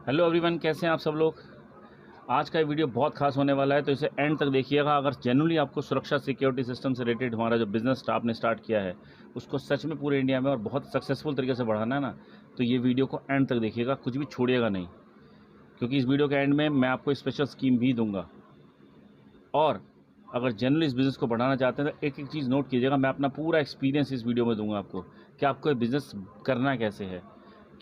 Hello everyone, कैसे हैं आप सब लोग। आज का ये वीडियो बहुत खास होने वाला है, तो इसे एंड तक देखिएगा। अगर जेन्युइनली आपको सुरक्षा सिक्योरिटी सिस्टम से रिलेटेड हमारा जो बिजनेस आपने स्टार्ट किया है उसको सच में पूरे इंडिया में और बहुत सक्सेसफुल तरीके से बढ़ाना है ना, तो ये वीडियो को एंड तक देखिएगा, कुछ भी छोड़िएगा नहीं, क्योंकि इस वीडियो के एंड में मैं आपको स्पेशल स्कीम भी दूंगा। और अगर जनरली इस बिज़नेस को बढ़ाना चाहते हैं तो एक एक चीज़ नोट कीजिएगा। मैं अपना पूरा एक्सपीरियंस इस वीडियो में दूंगा आपको कि आपको ये बिज़नेस करना कैसे है,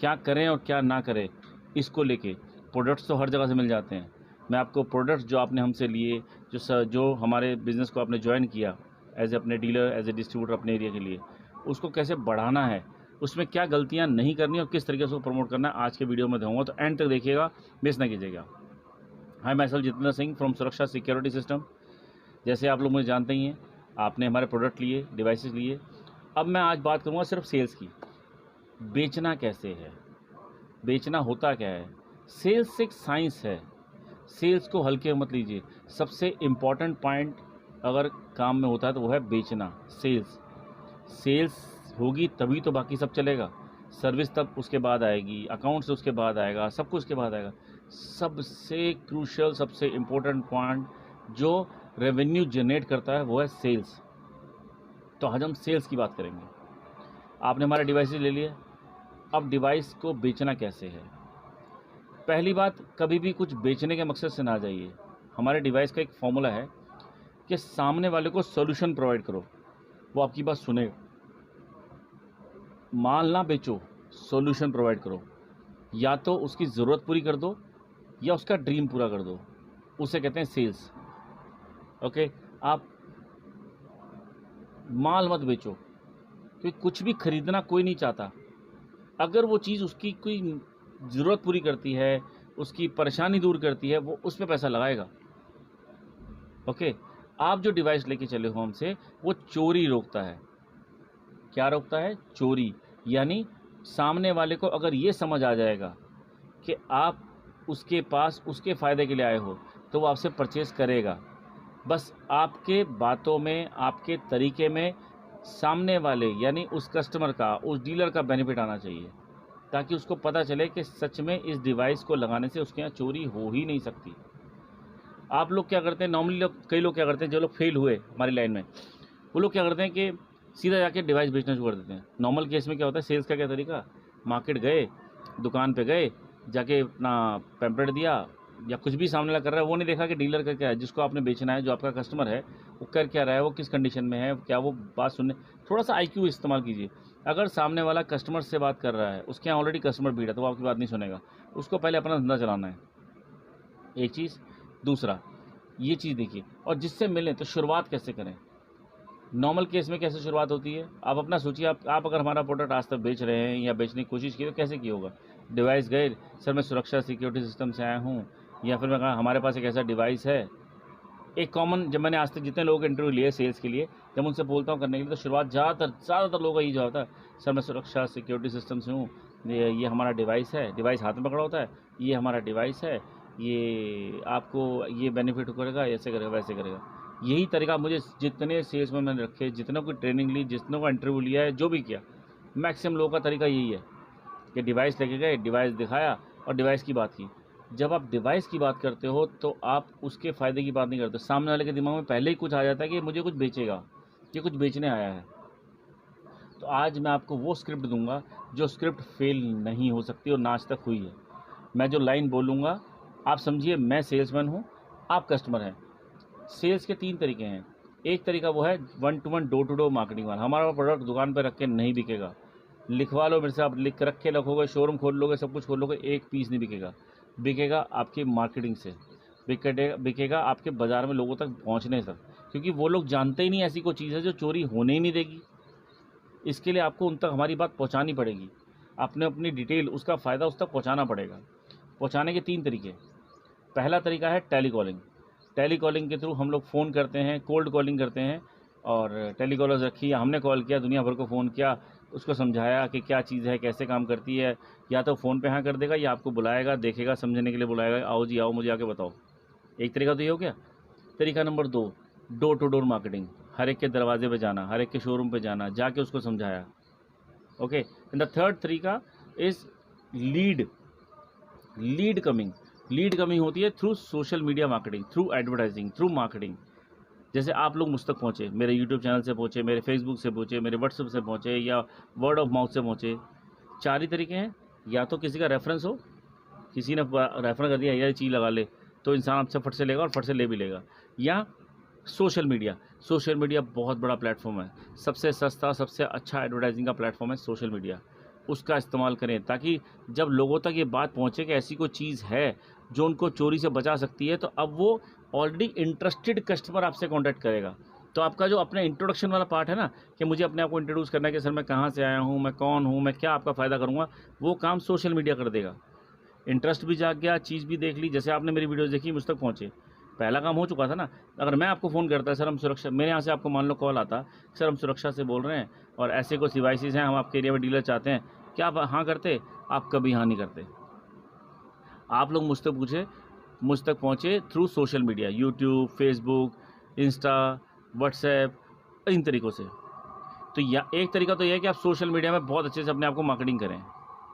क्या करें और क्या ना करें। इसको लेके प्रोडक्ट्स तो हर जगह से मिल जाते हैं। मैं आपको प्रोडक्ट्स जो आपने हमसे लिए, जो हमारे बिज़नेस को आपने ज्वाइन किया एज ए अपने डीलर, एज ए डिस्ट्रीब्यूटर अपने एरिया के लिए, उसको कैसे बढ़ाना है, उसमें क्या गलतियाँ नहीं करनी और किस तरीके से उसको प्रमोट करना है, आज के वीडियो में दूँगा। तो एंड तक देखिएगा, मिस ना कीजिएगा। Hi, myself Jitendra Singh from Suraksha security system. जैसे आप लोग मुझे जानते ही हैं, आपने हमारे प्रोडक्ट लिए, डिवाइसेस लिए। अब मैं आज बात करूँगा सिर्फ सेल्स की। बेचना कैसे है, बेचना होता क्या है। सेल्स एक साइंस है, सेल्स को हल्के मत लीजिए। सबसे इम्पॉर्टेंट पॉइंट अगर काम में होता है तो वो है बेचना। सेल्स होगी तभी तो बाकी सब चलेगा। सर्विस तब उसके बाद आएगी, अकाउंट्स उसके बाद आएगा, सब कुछ उसके बाद आएगा। सबसे क्रूशियल, सबसे इम्पोर्टेंट पॉइंट जो रेवेन्यू जनरेट करता है वो है सेल्स। तो आज हम सेल्स की बात करेंगे। आपने हमारे डिवाइसेस ले लिए, अब डिवाइस को बेचना कैसे है। पहली बात, कभी भी कुछ बेचने के मकसद से ना जाइए। हमारे डिवाइस का एक फॉर्मूला है कि सामने वाले को सॉल्यूशन प्रोवाइड करो, वो आपकी बात सुनेगा। माल ना बेचो, सॉल्यूशन प्रोवाइड करो। या तो उसकी ज़रूरत पूरी कर दो या उसका ड्रीम पूरा कर दो, उसे कहते हैं सेल्स। ओके, आप माल मत बेचो, क्योंकि कुछ भी खरीदना कोई नहीं चाहता। अगर वो चीज़ उसकी कोई ज़रूरत पूरी करती है, उसकी परेशानी दूर करती है, वो उस पर पैसा लगाएगा। ओके, आप जो डिवाइस लेके चले हो हमसे, वो चोरी रोकता है। क्या रोकता है? चोरी। यानी सामने वाले को अगर ये समझ आ जाएगा कि आप उसके पास उसके फ़ायदे के लिए आए हो, तो वो आपसे परचेज़ करेगा। बस आपके बातों में, आपके तरीके में सामने वाले यानी उस कस्टमर का, उस डीलर का बेनिफिट आना चाहिए, ताकि उसको पता चले कि सच में इस डिवाइस को लगाने से उसके यहाँ चोरी हो ही नहीं सकती। आप लोग क्या करते हैं नॉर्मली, कई लोग क्या करते हैं, जो लोग फेल हुए हमारी लाइन में, वो लोग क्या करते हैं कि सीधा जाके डिवाइस बेचना शुरू कर देते हैं। नॉर्मल केस में क्या होता है, सेल्स का क्या तरीका, मार्केट गए, दुकान पे गए, जाके अपना पैम्पलेट दिया या कुछ भी सामने वाला कर रहा है, वो नहीं देखा कि डीलर का क्या है, जिसको आपने बेचना है, जो आपका कस्टमर है, वो कर क्या रहा है, वो किस कंडीशन में है, क्या वो बात सुनने। थोड़ा सा IQ इस्तेमाल कीजिए। अगर सामने वाला कस्टमर से बात कर रहा है, उसके यहाँ ऑलरेडी कस्टमर भीड़ है, तो वो आपकी बात नहीं सुनेगा। उसको पहले अपना धंधा चलाना है, एक चीज़। दूसरा, ये चीज़ देखिए, और जिससे मिलें तो शुरुआत कैसे करें। नॉर्मल केस में कैसे शुरुआत होती है, आप अपना सोचिए। आप अगर हमारा प्रोडक्ट आज तक बेच रहे हैं या बेचने की कोशिश की, तो कैसे की होगा। डिवाइस गए, सर मैं सुरक्षा सिक्योरिटी सिस्टम से आया हूँ, या फिर मैं कहा हमारे पास एक ऐसा डिवाइस है। एक कॉमन, जब मैंने आज तक जितने लोग इंटरव्यू लिए सेल्स के लिए, जब उनसे बोलता हूँ करने के लिए, तो शुरुआत ज़्यादातर लोगों का ये जो होता है, सर मैं सुरक्षा सिक्योरिटी सिस्टम से हूँ, ये हमारा डिवाइस है। डिवाइस हाथ में पकड़ा होता है, ये हमारा डिवाइस है, ये आपको ये बेनिफिट करेगा, ऐसे करेगा, वैसे करेगा। यही तरीका मुझे जितने सेल्स में मैंने रखे, जितनों की ट्रेनिंग ली, जितनों का इंटरव्यू लिया है, जो भी किया, मैक्सिमम लोगों का तरीका यही है कि डिवाइस लेके गए, डिवाइस दिखाया और डिवाइस की बात की। जब आप डिवाइस की बात करते हो तो आप उसके फ़ायदे की बात नहीं करते। सामने वाले के दिमाग में पहले ही कुछ आ जाता है कि मुझे कुछ बेचेगा, ये कुछ बेचने आया है। तो आज मैं आपको वो स्क्रिप्ट दूंगा जो स्क्रिप्ट फेल नहीं हो सकती और ना आज तक हुई है। मैं जो लाइन बोलूँगा, आप समझिए मैं सेल्समैन हूँ, आप कस्टमर हैं। सेल्स के 3 तरीके हैं। एक तरीका वो है 1 to 1 door to door marketing वाला। हमारा प्रोडक्ट दुकान पर रख के नहीं बिकेगा। लिखवा लो मेरे से, आप लिख रख के रखोगे, शोरूम खोल लोगे, सब कुछ खोल लोगे, एक पीस नहीं बिकेगा। बिकेगा आपकी मार्केटिंग से, बिकेगा आपके बाज़ार में लोगों तक पहुंचने से, क्योंकि वो लोग जानते ही नहीं ऐसी कोई चीज़ है जो चोरी होने ही नहीं देगी। इसके लिए आपको उन तक हमारी बात पहुंचानी पड़ेगी। आपने अपनी डिटेल, उसका फ़ायदा उस तक पहुँचाना पड़ेगा। पहुँचाने के 3 तरीके। पहला तरीका है टेलीकॉलिंग। टेलीकॉलिंग के थ्रू हम लोग फ़ोन करते हैं, कोल्ड कॉलिंग करते हैं, और टेलीकॉलर्स रखी, हमने कॉल किया, दुनिया भर को फ़ोन किया, उसको समझाया कि क्या चीज़ है, कैसे काम करती है। या तो फ़ोन पे हाँ कर देगा, या आपको बुलाएगा, देखेगा, समझने के लिए बुलाएगा, आओ जी आओ, मुझे आके बताओ। एक तरीका तो ये हो गया। तरीका number 2, door to door marketing. हर एक के दरवाजे पे जाना, हर एक के शोरूम पे जाना, जाके उसको समझाया। ओके, एंड द थर्ड तरीका इज़ लीड। लीड कमिंग होती है through social media marketing, through advertising, through marketing. जैसे आप लोग मुझ तक पहुँचे, मेरे यूट्यूब चैनल से पहुँचे, मेरे फेसबुक से पहुँचे, मेरे व्हाट्सएप से पहुँचे, या वर्ड ऑफ माउथ से पहुँचे। 4 ही तरीके हैं, या तो किसी का रेफरेंस हो, किसी ने रेफर कर दिया ये चीज़ लगा ले, तो इंसान आपसे फट से लेगा और फट से ले भी लेगा। या सोशल मीडिया बहुत बड़ा प्लेटफॉर्म है, सबसे सस्ता, सबसे अच्छा एडवर्टाइजिंग का प्लेटफॉर्म है सोशल मीडिया। उसका इस्तेमाल करें ताकि जब लोगों तक ये बात पहुँचे कि ऐसी कोई चीज़ है जो उनको चोरी से बचा सकती है, तो अब वो ऑलरेडी इंटरेस्टेड कस्टमर आपसे कॉन्टैक्ट करेगा। तो आपका जो अपने इंट्रोडक्शन वाला पार्ट है ना, कि मुझे अपने आप को इंट्रोड्यूस करना है कि सर मैं कहाँ से आया हूँ, मैं कौन हूँ, मैं क्या आपका फ़ायदा करूँगा, वो काम सोशल मीडिया कर देगा। इंटरेस्ट भी जाग गया, चीज़ भी देख ली, जैसे आपने मेरी वीडियोज़ देखी, मुझ तक पहुँचे, पहला काम हो चुका था ना। अगर मैं आपको फ़ोन करता है, सर हम सुरक्षा, मेरे यहाँ से आपको मान लो कॉल आता, सर हम सुरक्षा से बोल रहे हैं और ऐसे कुछ डिवाइसेस हैं, हम आपके एरिया में डीलर चाहते हैं, क्या आप हाँ करते? आप कभी हाँ नहीं करते। आप लोग मुझ तक पहुँचे through social media, YouTube, Facebook, Insta, WhatsApp, इन तरीक़ों से। तो या एक तरीका तो यह है कि आप सोशल मीडिया में बहुत अच्छे से अपने आप को मार्केटिंग करें,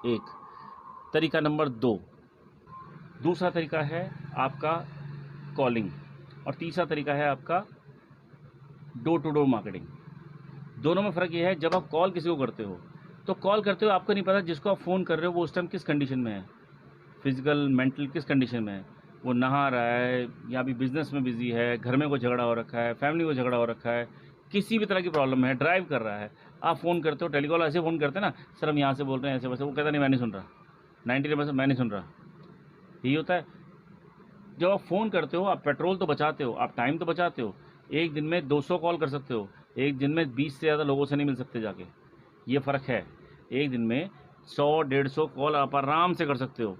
एक तरीका। नंबर 2, दूसरा तरीका है आपका कॉलिंग, और तीसरा तरीका है आपका डोर टू डोर मार्केटिंग। दोनों में फ़र्क ये है, जब आप कॉल किसी को करते हो, तो कॉल करते हो आपको नहीं पता जिसको आप फ़ोन कर रहे हो वो उस टाइम किस कंडीशन में है, फिजिकल मेंटल किस कंडीशन में है, वो नहा रहा है या अभी बिज़नेस में बिज़ी है, घर में कोई झगड़ा हो रखा है, फैमिली को झगड़ा हो रखा है, किसी भी तरह की प्रॉब्लम है, ड्राइव कर रहा है, आप फ़ोन करते हो, टेलीकॉल ऐसे फ़ोन करते हैं ना, सर हम यहाँ से बोल रहे हैं ऐसे वैसे, वो कहता नहीं मैं नहीं सुन रहा, 99% मैं नहीं सुन रहा। यही होता है। जब आप फ़ोन करते हो, आप पेट्रोल तो बचाते हो, आप टाइम तो बचाते हो, एक दिन में 200 कॉल कर सकते हो, एक दिन में 20 से ज़्यादा लोगों से नहीं मिल सकते जाके, ये फ़र्क है। एक दिन में 100-150 कॉल आप आराम से कर सकते हो,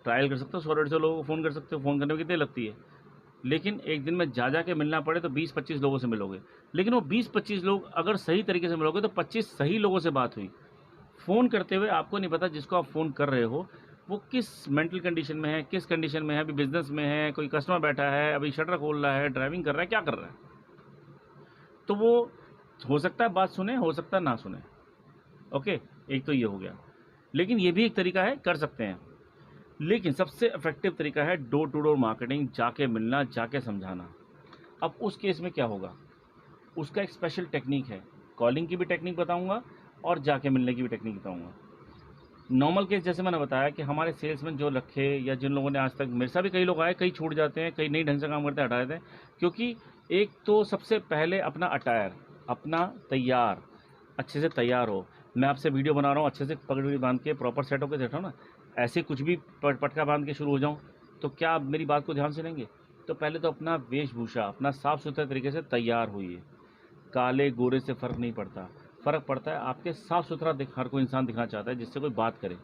ट्रायल कर सकते हो, 100-150 लोगों को फ़ोन कर सकते हो, फ़ोन करने में कितनी लगती है। लेकिन एक दिन में जा के मिलना पड़े तो 20-25 लोगों से मिलोगे, लेकिन वो 20-25 लोग अगर सही तरीके से मिलोगे तो 25 सही लोगों से बात हुई। फ़ोन करते हुए आपको नहीं पता जिसको आप फ़ोन कर रहे हो वो किस मेंटल कंडीशन में है, किस कंडीशन में है, अभी बिज़नेस में है, कोई कस्टमर बैठा है, अभी शटर खोल रहा है, ड्राइविंग कर रहा है, क्या कर रहा है। तो वो हो सकता है बात सुने, हो सकता है ना सुने। ओके, एक तो ये हो गया, लेकिन ये भी एक तरीका है, कर सकते हैं। लेकिन सबसे इफेक्टिव तरीका है डोर टू डोर मार्केटिंग, जाके मिलना, जाके समझाना। अब उस केस में क्या होगा, उसका एक स्पेशल टेक्निक है, कॉलिंग की भी टेक्निक बताऊंगा और जाके मिलने की भी टेक्निक बताऊंगा। नॉर्मल केस जैसे मैंने बताया कि हमारे सेल्समैन जो रखे या जिन लोगों ने आज तक, मेरे साथ भी कई लोग आए, कई छूट जाते हैं, कई नहीं ढंग से काम करते हैं, हटा देते हैं। क्योंकि एक तो सबसे पहले अपना अटायर, अपना तैयार, अच्छे से तैयार हो। मैं आपसे वीडियो बना रहा हूँ, अच्छे से पगड़ी बांध के प्रॉपर सेट होकर बैठा हूँ ना, ऐसे कुछ भी पटका बांध के शुरू हो जाऊँ तो क्या आप मेरी बात को ध्यान से लेंगे। तो पहले तो अपना वेशभूषा, अपना साफ़ सुथरे तरीके से तैयार होइए। काले गोरे से फ़र्क नहीं पड़ता, फ़र्क पड़ता है आपके साफ़ सुथरा हर कोई इंसान दिखना चाहता है जिससे कोई बात करे।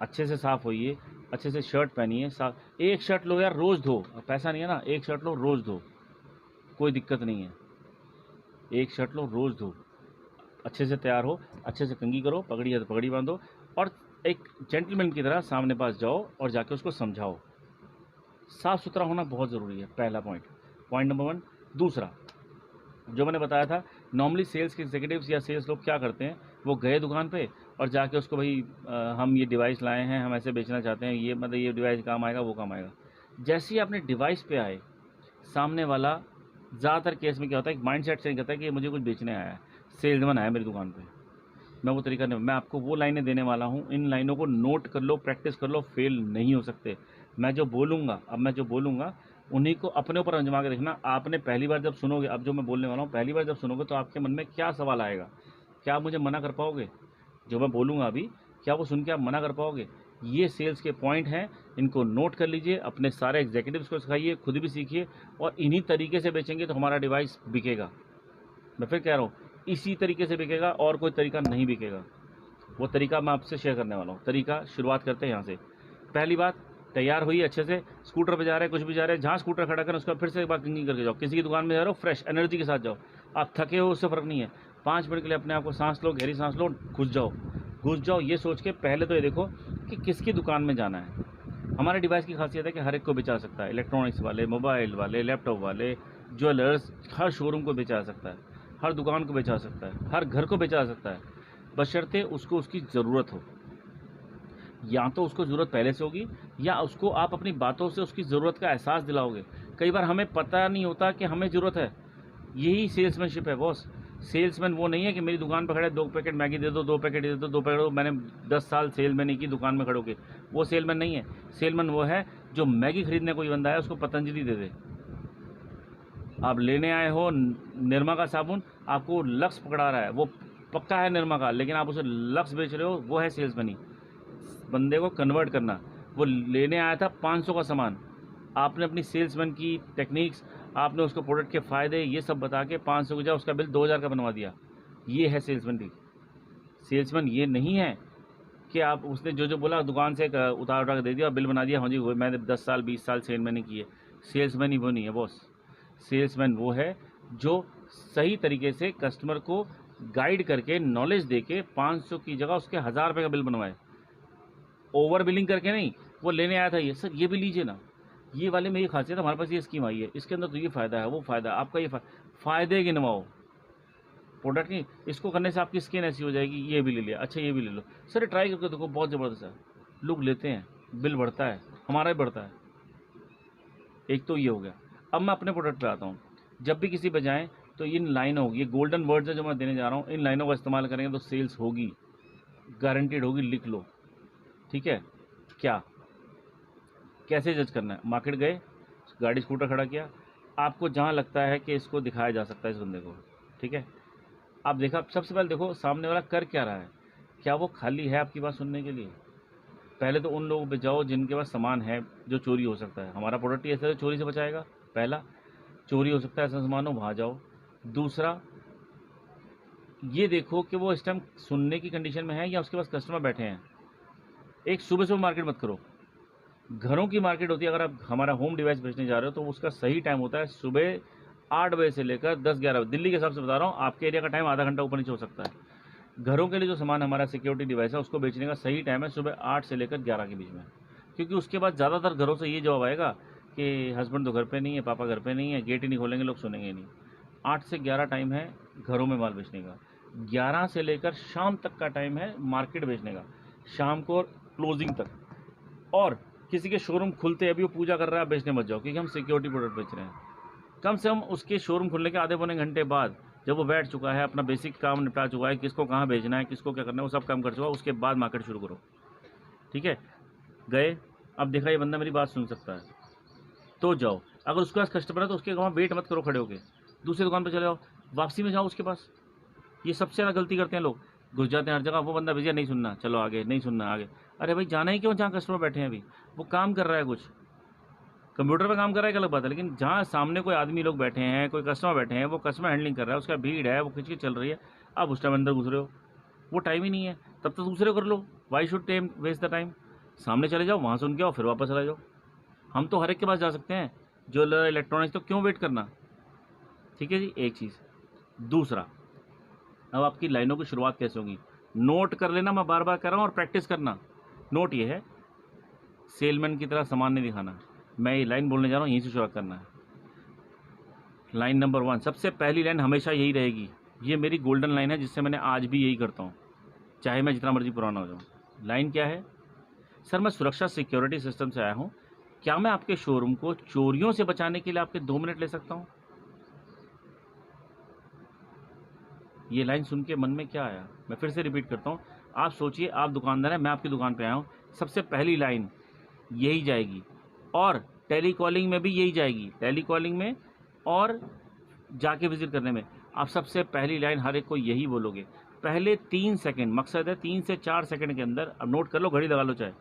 अच्छे से साफ़ होइए, अच्छे से शर्ट पहनिए, साफ एक शर्ट लो यार, रोज़ धो, पैसा नहीं है ना, एक शर्ट लो रोज़ धो, कोई दिक्कत नहीं है, एक शर्ट लो रोज़ धो, अच्छे से तैयार हो, अच्छे से कंघी करो, पगड़ी है तो पगड़ी बांधो, और एक जेंटलमैन की तरह सामने पास जाओ और जाके उसको समझाओ। साफ़ सुथरा होना बहुत ज़रूरी है, पहला पॉइंट नंबर 1। दूसरा जो मैंने बताया था, नॉर्मली सेल्स के एग्जीक्यूटिव्स या सेल्स लोग क्या करते हैं, वो गए दुकान पे और जाके उसको, भाई हम ये डिवाइस लाए हैं, हम ऐसे बेचना चाहते हैं, ये मतलब ये डिवाइस काम आएगा, वो काम आएगा। जैसे ही आपने डिवाइस पे आए, सामने वाला ज़्यादातर केस में क्या होता है, एक माइंड सेट से कहता है कि मुझे कुछ बेचने आया है, सेल्समैन आया मेरी दुकान पर। मैं वो तरीका नहीं, मैं आपको वो लाइनें देने वाला हूँ, इन लाइनों को नोट कर लो, प्रैक्टिस कर लो, फेल नहीं हो सकते। मैं जो बोलूँगा, उन्हीं को अपने ऊपर आजमा के देखना। आपने पहली बार जब सुनोगे, अब जो मैं बोलने वाला हूँ, पहली बार जब सुनोगे तो आपके मन में क्या सवाल आएगा, क्या आप मुझे मना कर पाओगे? जो मैं बोलूँगा अभी, क्या वो सुन के आप मना कर पाओगे? ये सेल्स के पॉइंट हैं, इनको नोट कर लीजिए, अपने सारे एग्जीक्यूटिव्स को सिखाइए, खुद भी सीखिए, और इन्हीं तरीके से बेचेंगे तो हमारा डिवाइस बिकेगा। मैं फिर कह रहा हूँ, इसी तरीके से बिकेगा, और कोई तरीका नहीं बिकेगा। वो तरीका मैं आपसे शेयर करने वाला हूँ। तरीका शुरुआत करते हैं यहाँ से। पहली बात, तैयार होइए अच्छे से, स्कूटर पे जा रहे हैं, कुछ भी जा रहे हैं, जहाँ स्कूटर खड़ा करें उसका फिर से एक बार कंघी करके जाओ। किसी की दुकान में जा रहे हो, फ्रेश एनर्जी के साथ जाओ। आप थके हो उससे फ़र्क नहीं है, 5 मिनट के लिए अपने आप को सांस लो, गहरी सांस लो, घुस जाओ। ये सोच के पहले तो ये देखो कि किसकी दुकान में जाना है। हमारे डिवाइस की खासियत है कि हर एक को बेचा सकता है, इलेक्ट्रॉनिक्स वाले, मोबाइल वाले, लैपटॉप वाले, ज्वेलर्स, हर शोरूम को बेचा सकता है, हर दुकान को बेचा सकता है, हर घर को बेचा सकता है, बशर्ते उसको उसकी ज़रूरत हो। या तो उसको ज़रूरत पहले से होगी, या उसको आप अपनी बातों से उसकी ज़रूरत का एहसास दिलाओगे। कई बार हमें पता नहीं होता कि हमें ज़रूरत है। यही सेल्समैनशिप है बॉस। सेल्समैन वो नहीं है कि मेरी दुकान पर खड़े 2 पैकेट मैगी दे दो, 2 पैकेट दे दो, 2 पैकेट दो। मैंने 10 साल सेलमैनी की दुकान में खड़े होके, वो सेलमैन नहीं है। सेलमैन वो है जो मैगी खरीदने कोई बंदा है उसको पतंजलि दे दे। आप लेने आए हो निरमा का साबुन, आपको लक्स पकड़ा रहा है, वो पक्का है निरमा का, लेकिन आप उसे लक्स बेच रहे हो, वो है सेल्समैनी। बंदे को कन्वर्ट करना। वो लेने आया था 500 का सामान, आपने अपनी सेल्समैन की टेक्निक्स, आपने उसको प्रोडक्ट के फ़ायदे ये सब बता के 500 की जगह उसका बिल 2000 का बनवा दिया। ये है सेल्समैन की। सेल्समैन ये नहीं है कि आप उसने जो जो बोला दुकान से उतार उठा के दे दिया, बिल बना दिया, हाँ जी वो मैंने 10 साल 20 साल सेलमैनी की है। सेल्समैन ही वो नहीं है बॉस। सेल्समैन वो है जो सही तरीके से कस्टमर को गाइड करके नॉलेज दे के 500 की जगह उसके 1000 रुपये का बिल बनवाए। ओवर बिलिंग करके नहीं। वो लेने आया था ये सर ये भी लीजिए ना, ये वाले में ये खासियत है, हमारे पास ये स्कीम आई है, इसके अंदर तो ये फ़ायदा है, वो फ़ायदा, आपका ये फ़ायदे गिनवाओ, प्रोडक्ट नहीं। इसको करने से आपकी स्किन ऐसी हो जाएगी, ये भी ले लिया, अच्छा ये भी ले लो, सर ट्राई करके देखो, बहुत ज़बरदस्त है। लोग लेते हैं, बिल बढ़ता है, हमारा भी बढ़ता है। एक तो ये हो गया। अब मैं अपने प्रोडक्ट पे आता हूँ। जब भी किसी पे जाएँ तो इन लाइनों, ये गोल्डन वर्ड्स है जो मैं देने जा रहा हूँ, इन लाइनों का इस्तेमाल करेंगे तो सेल्स होगी, गारंटीड होगी, लिख लो। ठीक है। क्या कैसे जज करना है? मार्केट गए, गाड़ी स्कूटर खड़ा किया, आपको जहाँ लगता है कि इसको दिखाया जा सकता है इस बंदे को, ठीक है, आप देखा, सबसे पहले देखो सामने वाला कर क्या रहा है, क्या वो खाली है आपकी बात सुनने के लिए। पहले तो उन लोगों पे जाओ जिनके पास सामान है जो चोरी हो सकता है, हमारा प्रोडक्ट ही ऐसा है चोरी से बचाएगा। पहला, चोरी हो सकता है ऐसा सामान हो, वहाँ जाओ। दूसरा, ये देखो कि वो इस टाइम सुनने की कंडीशन में है या उसके पास कस्टमर बैठे हैं। एक सुबह सुबह मार्केट मत करो, घरों की मार्केट होती है। अगर आप हमारा होम डिवाइस बेचने जा रहे हो तो उसका सही टाइम होता है सुबह 8 बजे से लेकर 10-11 बजे, दिल्ली के हिसाब से बता रहा हूँ, आपके एरिया का टाइम आधा घंटा ऊपर नीचे हो सकता है। घरों के लिए जो सामान हमारा सिक्योरिटी डिवाइस है उसको बेचने का सही टाइम है सुबह 8 से लेकर 11 के बीच में, क्योंकि उसके बाद ज़्यादातर घरों से ये जवाब आएगा कि हस्बैंड तो घर पे नहीं है, पापा घर पे नहीं है, गेट ही नहीं खोलेंगे, लोग सुनेंगे नहीं। 8 से 11 टाइम है घरों में माल बेचने का। 11 से लेकर शाम तक का टाइम है मार्केट बेचने का, शाम को क्लोजिंग तक। और किसी के शोरूम खुलते अभी वो पूजा कर रहा है, बेचने मत जाओ, क्योंकि हम सिक्योरिटी प्रोडक्ट बेच रहे हैं। कम से कम उसके शोरूम खुलने के आधे पौने घंटे बाद, जब वो बैठ चुका है, अपना बेसिक काम निपटा चुका है, किसको कहाँ भेजना है, किसको क्या करना है, वो सब काम कर चुका है, उसके बाद मार्केट शुरू करो। ठीक है। गए, अब देखा ये बंदा मेरी बात सुन सकता है तो जाओ। अगर उसके पास कस्टमर है तो उसके वहाँ वेट मत करो खड़े होके, दूसरी दुकान पर चले जाओ, वापसी में जाओ उसके पास। ये सबसे ज़्यादा गलती करते हैं लोग, घुस जाते हैं हर जगह, वो बंदा भैया नहीं सुनना, चलो आगे, नहीं सुनना आगे। अरे भाई जाना ही क्यों जहाँ कस्टमर बैठे हैं, अभी वो काम कर रहा है, कुछ कंप्यूटर पे काम कर रहा है, एक अलग बात है, लेकिन जहाँ सामने कोई आदमी लोग बैठे हैं, कोई कस्टमर बैठे हैं, वो कस्टमर हैंडलिंग कर रहा है, उसका भीड़ है, वो खिंच के चल रही है, आप उस टाइम अंदर घुस रहे हो, वो टाइम ही नहीं है, तब तो दूसरे कर लो। Why should time waste the time, सामने चले जाओ, वहाँ सुन के आओ, फिर वापस चले जाओ। हम तो हर एक के पास जा सकते हैं, ज्वेलर इलेक्ट्रॉनिक्स, तो क्यों वेट करना। ठीक है जी, एक चीज़। दूसरा, अब आपकी लाइनों की शुरुआत कैसे होगी, नोट कर लेना, मैं बार बार कर रहा हूँ, और प्रैक्टिस करना। नोट ये है, सेलमैन की तरह सामान नहीं दिखाना, मैं ये लाइन बोलने जा रहा हूँ, यहीं से शुरुआत करना है। लाइन नंबर 1, सबसे पहली लाइन हमेशा यही रहेगी, ये मेरी गोल्डन लाइन है, जिससे मैंने आज भी यही करता हूँ, चाहे मैं जितना मर्जी पुराना हो जाऊँ। लाइन क्या है, सर मैं सुरक्षा सिक्योरिटी सिस्टम से आया हूँ, क्या मैं आपके शोरूम को चोरियों से बचाने के लिए आपके 2 मिनट ले सकता हूँ। ये लाइन सुन के मन में क्या आया, मैं फिर से रिपीट करता हूँ। आप सोचिए, आप दुकानदार हैं, मैं आपकी दुकान पे आया हूँ, सबसे पहली लाइन यही जाएगी, और टेली कॉलिंग में भी यही जाएगी, टेली कॉलिंग में और जाके विजिट करने में आप सबसे पहली लाइन हर एक को यही बोलोगे। पहले 3 सेकंड, मकसद है 3 से 4 सेकंड के अंदर, अब नोट कर लो, घड़ी लगा लो चाहे,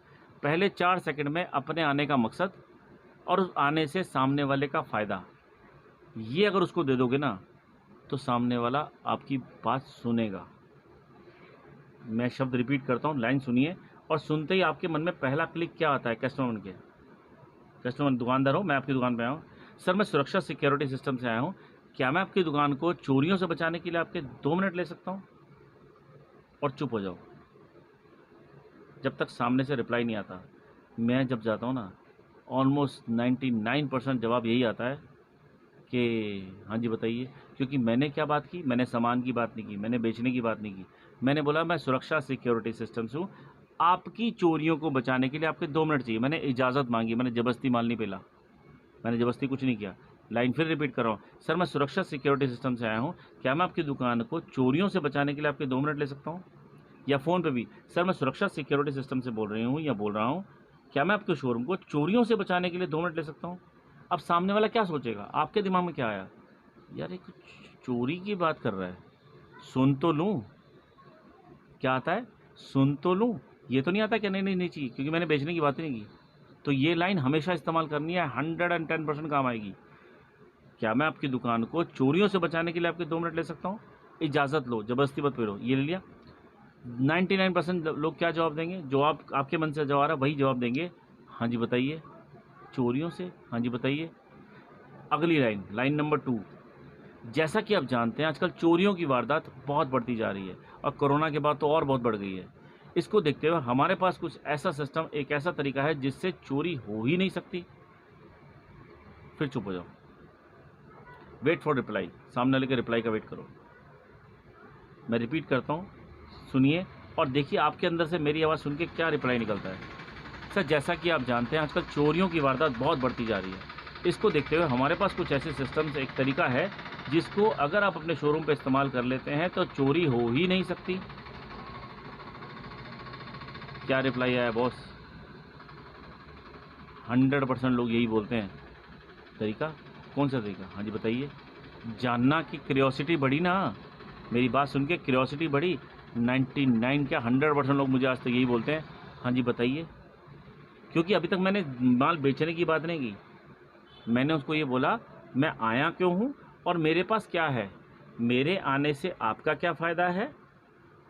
पहले 4 सेकंड में अपने आने का मकसद और उस आने से सामने वाले का फ़ायदा, ये अगर उसको दे दोगे ना, तो सामने वाला आपकी बात सुनेगा। मैं शब्द रिपीट करता हूँ, लाइन सुनिए, और सुनते ही आपके मन में पहला क्लिक क्या आता है, कस्टमर बन के। कस्टमर, दुकानदार हो, मैं आपकी दुकान पे आया हूँ, सर मैं सुरक्षा सिक्योरिटी सिस्टम से आया हूँ, क्या मैं आपकी दुकान को चोरियों से बचाने के लिए आपके 2 मिनट ले सकता हूँ। और चुप हो जाओ जब तक सामने से रिप्लाई नहीं आता। मैं जब जाता हूँ ना, ऑलमोस्ट 99% जवाब यही आता है कि हाँ जी बताइए, क्योंकि मैंने क्या बात की, मैंने सामान की बात नहीं की, मैंने बेचने की बात नहीं की, मैंने बोला मैं सुरक्षा सिक्योरिटी सिस्टम से हूँ, आपकी चोरियों को बचाने के लिए आपके 2 मिनट चाहिए। मैंने इजाज़त मांगी, मैंने ज़बरदस्ती माल नहीं पेला, मैंने ज़बरदस्ती कुछ नहीं किया। लाइन फिर रिपीट कर रहा हूँ, सर मैं सुरक्षा सिक्योरिटी सिस्टम से आया हूँ, क्या मैं आपकी दुकान को चोरियों से बचाने के लिए आपके 2 मिनट ले सकता हूँ? या फ़ोन पे भी, सर मैं सुरक्षा सिक्योरिटी सिस्टम से बोल रही हूँ या बोल रहा हूँ, क्या मैं आपके शोरूम को चोरियों से बचाने के लिए 2 मिनट ले सकता हूँ? अब सामने वाला क्या सोचेगा? आपके दिमाग में क्या आया? यार ये कुछ चोरी की बात कर रहा है, सुन तो लूँ। क्या आता है? सुन तो लूँ। ये तो नहीं आता कि नहीं नहीं नहीं चाहिए, क्योंकि मैंने बेचने की बात ही नहीं की। तो ये लाइन हमेशा इस्तेमाल करनी है, 110% काम आएगी। क्या मैं आपकी दुकान को चोरियों से बचाने के लिए आपके 2 मिनट ले सकता हूँ? इजाज़त लो, ज़बरदस्ती मत पेरो। ये ले लिया। 99% लोग क्या जवाब देंगे? जो आपके मन से जवाब आ रहा है वही जवाब देंगे, हाँ जी बताइए। चोरियों से? हाँ जी बताइए। अगली लाइन, लाइन नंबर 2, जैसा कि आप जानते हैं आजकल चोरियों की वारदात बहुत बढ़ती जा रही है और कोरोना के बाद तो और बहुत बढ़ गई है। इसको देखते हुए हमारे पास कुछ ऐसा सिस्टम, एक ऐसा तरीका है जिससे चोरी हो ही नहीं सकती। फिर चुप हो जाओ, वेट फॉर रिप्लाई, सामने वाले के रिप्लाई का वेट करो। मैं रिपीट करता हूँ, सुनिए और देखिए आपके अंदर से मेरी आवाज़ सुन के क्या रिप्लाई निकलता है। सर जैसा कि आप जानते हैं आजकल चोरियों की वारदात बहुत बढ़ती जा रही है। इसको देखते हुए हमारे पास कुछ ऐसे सिस्टम्स, एक तरीका है जिसको अगर आप अपने शोरूम पे इस्तेमाल कर लेते हैं तो चोरी हो ही नहीं सकती। क्या रिप्लाई आया बॉस? 100% लोग यही बोलते हैं। तरीका? कौन सा तरीका? हाँ जी बताइए। जानना की क्यूरियोसिटी बढ़ी ना, मेरी बात सुन के क्यूरियोसिटी बढ़ी। 99 क्या 100% लोग मुझे आज तक यही बोलते हैं, हाँ जी बताइए। क्योंकि अभी तक मैंने माल बेचने की बात नहीं की, मैंने उसको ये बोला मैं आया क्यों हूँ और मेरे पास क्या है, मेरे आने से आपका क्या फ़ायदा है